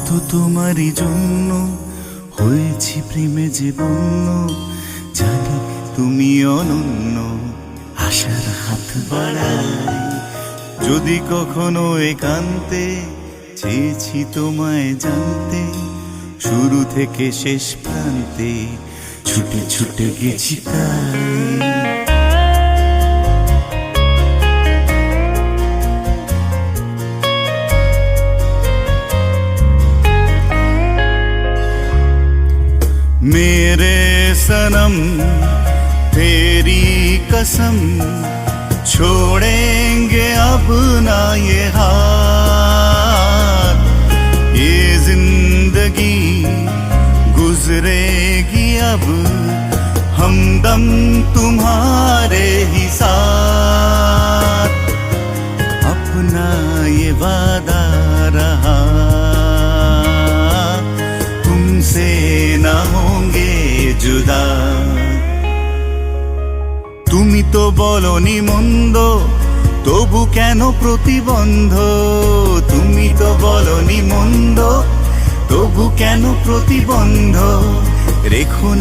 শুধু তোমারই জন্য হয়েছি প্রেমে যে বন্য, জানি তুমি অনন্য, আশার হাত বাড়াই যদি কখনো একান্তে, চেয়েছি তোমায় জানতে, শুরু থেকে শেষ প্রান্তে ছুটে ছুটে গেছি তাই। मेरे सनम तेरी कसम, छोड़ेंगे अब ना ये हाथ, ये जिंदगी गुजरेगी अब हमदम तुम्हारे ही साथ, अपना ये वादा रहा तुमसे ना होंगे जुदा। তুমি তো বলনি মন্দ, তবু কেন প্রতিবন্ধ, তুমি তো বলনি মন্দ, তবু কেন প্রতিবন্ধ, রেখো না